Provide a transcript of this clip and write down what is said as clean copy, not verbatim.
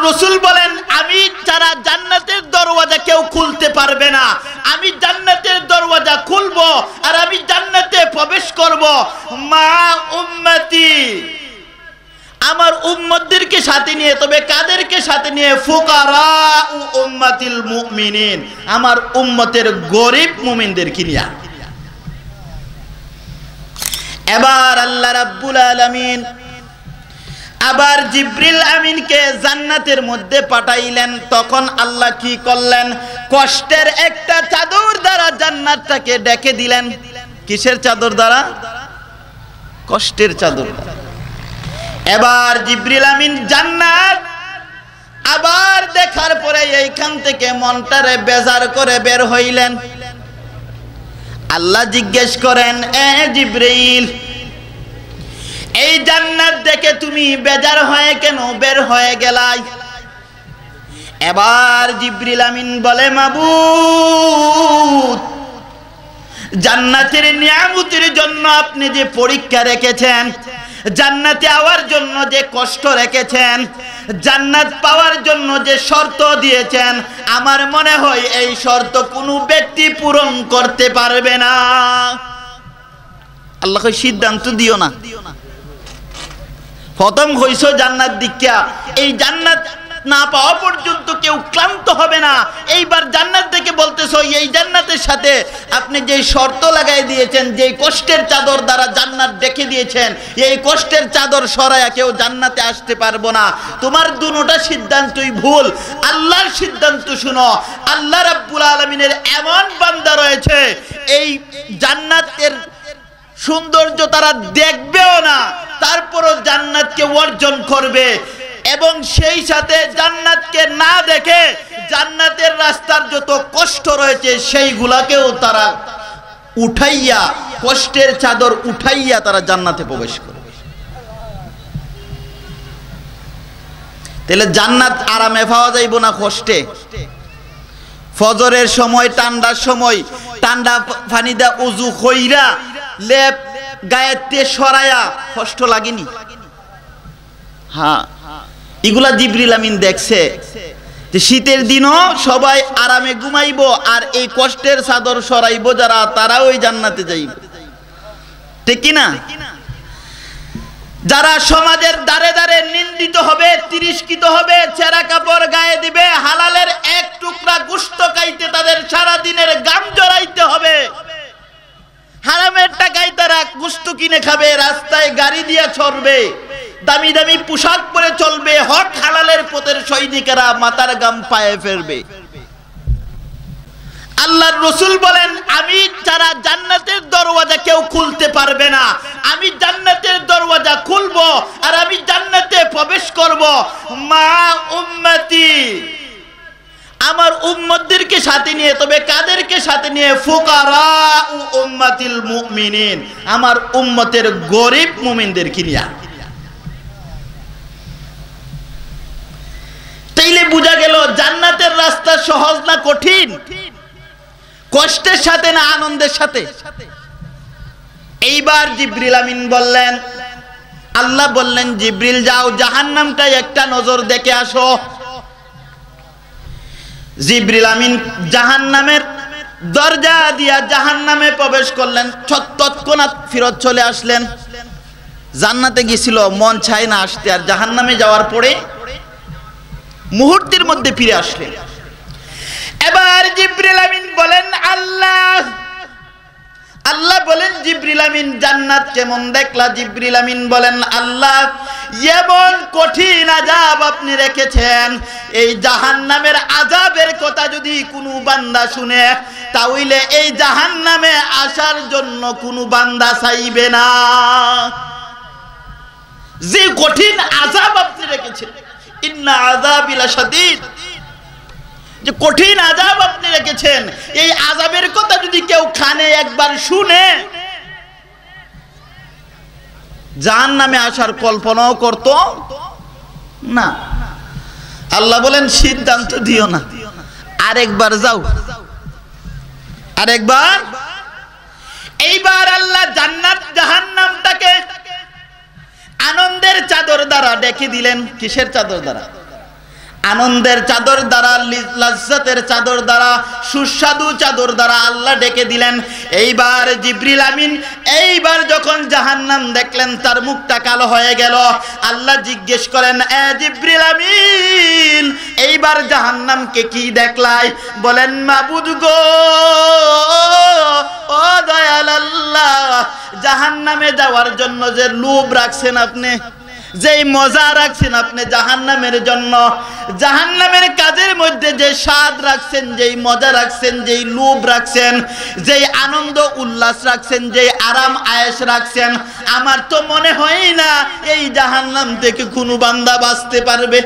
রাসূল বলেন আমি যারা জান্নাতের দরওয়াজা কেউ খুলতে পারবে না, আমি জান্নাতের দরওয়াজা খুলবো আর আমি জান্নাতে প্রবেশ করব মা উম্মতি, আমার উম্মতদেরকে সাথে নিয়ে। তবে কাদেরকে সাথে নিয়ে? ফুকারা ও উম্মাতিল মুমিনিন, আমার উম্মতের গরিব মুমিনদেরকে নিয়ে। এবার আল্লাহ রাব্বুল আলামিন আবার জিবরিল আমিনকে জান্নাতের মধ্যে পাঠাইলেন। তখন আল্লাহ কি করলেন? কষ্টের একটা চাদর দ্বারা জান্নাতটাকে ঢেকে দিলেন। কিসের চাদর দ্বারা? কষ্টের চাদর দ্বারা। এবার জিবরিল আমিন জান্নাত আবার দেখার পরে এইখান থেকে মনটারে বেজার করে বের হইলেন। আল্লাহ জিজ্ঞেস করেন, এ জিবরিল, এই জান্নাত দেখে তুমি বেজার হয়ে কেন বের হয়ে গেলাই? এবার জিবরিল আমিন বলে, মাবুদ, জান্নাতের নিয়ামতের জন্য আপনি যে পরীক্ষা রেখেছেন, জান্নাতে যাওয়ার জন্য যে কষ্ট রেখেছেন, জান্নাত পাওয়ার জন্য যে শর্ত দিয়েছেন, আমার মনে হয় এই শর্ত কোনো ব্যক্তি পূরণ করতে পারবে না। আল্লাহ কই সিদ্ধান্ত দিও না, প্রথম হইছো জান্নাত দীক্ষা, এই জান্নাত না পাওয়া পর্যন্ত কেউ ক্লান্ত হবে না। এইবার জান্নাত থেকে বলতেছো এই জান্নাতের সাথে আপনি যে শর্ত লাগাই দিয়েছেন, যে কষ্টের চাদর দ্বারা জান্নাত ডেকে দিয়েছেন, এই কষ্টের চাদর সরায়া কেউ জান্নাতে আসতে পারবো না। তোমার দুটোটা সিদ্ধান্তই ভুল। আল্লাহর সিদ্ধান্ত শুনো। আল্লাহ রাব্বুল আলামিনের এমন বান্দা রয়েছে, এই জান্নাতের সৌন্দর্য তারা দেখবেও না, তারপরও জান্নাতকে অর্জন করবে, এবং সেই সাথে জান্নাতকে না দেখে জান্নাতের রাস্তার যত কষ্ট রয়েছে সেইগুলাকেও তারা উঠাইয়া, কষ্টের চাদর উঠাইয়া তারা জান্নাতে প্রবেশ করবে। তাহলে জান্নাত আরামে পাওয়া যাইব না কষ্টে? ফজরের সময়, ঠান্ডার সময় ঠান্ডা পানি দা উযু কইরা লেপ গায়েতে সরায়া কষ্ট লাগেনি? হ্যাঁ, এগুলা জিবরিল আমিন দেখছে যে শীতের দিনও সবাই আরামে ঘুমাইবো আর এই কষ্টের চাদর সরাইবো যারা, তারা ওই জান্নাতে যাইব। ঠিক কি না? যারা সমাজের দ্বারে দ্বারে নিন্দিত হবে, তিরস্কৃত হবে, ছেঁড়া কাপড় গায়ে দিবে, হালালের এক টুকরা গোশত খাইতে তাদের সারা দিনের গাম জড়াইতে হবে, হারামের টাকায় তারা গোশত কিনে খাবে, রাস্তায় গাড়ি দিয়ে চড়বে, দামি দামি পোশাক পরে চলবে, হক হালালের পথের সৈনিকেরা মাথার গাম পায়ে ফেলবে। আল্লাহর রাসূল বলেন আমি যারা জান্নাতের দরওয়াজা কেউ খুলতে পারবে না, আমি জান্নাতের দরওয়াজা খুলবো আর আমি জান্নাতে প্রবেশ করব মা উম্মতি, আমার উম্মতদেরকে সাথে নিয়ে। তবে কাদেরকে সাথে নিয়ে? ফুকারা ও উম্মাতিল মুমিনিন, আমার উম্মতের গরিব মুমিনদেরকে নিয়ে। তাইলে বোঝা গেল জান্নাতের রাস্তা সহজ না কঠিন? কষ্টের সাথে না আনন্দের সাথে? এইবার জিবরিল আমিন বললেন, আল্লাহ বললেন জিবরিল যাও জাহান্নামটা একটা নজর দেখে আসো। জিবরিল আমিন জাহান্নামের দরজা দিয়া জাহান্নামে প্রবেশ করলেন, তৎক্ষণাৎ ফিরত চলে আসলেন। জান্নাতে গেছিল, মন চায় না আসতে, আর জাহান্নামে যাওয়ার পরে মুহূর্তের মধ্যে ফিরে আসলেন। এবার জিবরিল আমিন বলেন আল্লাহ বলেন জিবরিল আমিন জান্নাত কেমন দেখলা? জিবরিল আমিন বলেন আল্লাহ এমন কঠিন আযাব আপনি রেখেছেন, এই জাহান্নামের আযাবের কথা যদি কোনো বান্দা শুনে তাহলে এই জাহান্নামে আসার জন্য কোনো বান্দা চাইবে না। যে কঠিন আযাব আপনি রেখেছেন, ইন্না আযাবি লাশাদীদ, যে কঠিন আযাব আপনি রেখেছেন, এই আযাবের কথা যদি কেউ কানে একবার শুনে জাহান্নামে আসার কল্পনাও করত না। আল্লাহ বলেন সিদ্ধান্ত দিও না, আরেকবার যাও, আরেকবার। এইবার আল্লাহ জান্নাত জাহান্নামটাকে আনন্দের চাদর দ্বারা ডেকে দিলেন। কিসের চাদর দ্বারা? আনন্দের চাদর দ্বারা, লাজ্জাতের চাদর দ্বারা, সুস্বাদু চাদর দ্বারা আল্লাহ ডেকে দিলেন। এইবার জিবরিল আমিন এইবার যখন জাহান্নাম দেখলেন তার মুখটা কালো হয়ে গেল। আল্লাহ জিজ্ঞেস করেন, এ জিবরিল আমিন, এইবার জাহান্নামকে কি দেখলাই? বলেন, মাবুদ গো, ও দয়াল আল্লাহ, জাহান্নামে যাওয়ার জন্য যে লোভ রাখছেন আপনি, যেই মজা রাখছেন আপনি জাহান্নামের জন্য, জাহান্নামের কাজের মধ্যে যে স্বাদ রাখছেন, যেই মজা রাখছেন, যেই লোভ রাখছেন, যেই আনন্দ উল্লাস রাখছেন, যেই আরাম আয়েশ রাখছেন, আমার তো মনে হয় না এই জাহান্নাম থেকে কোনো বান্দা বাঁচতে পারবে।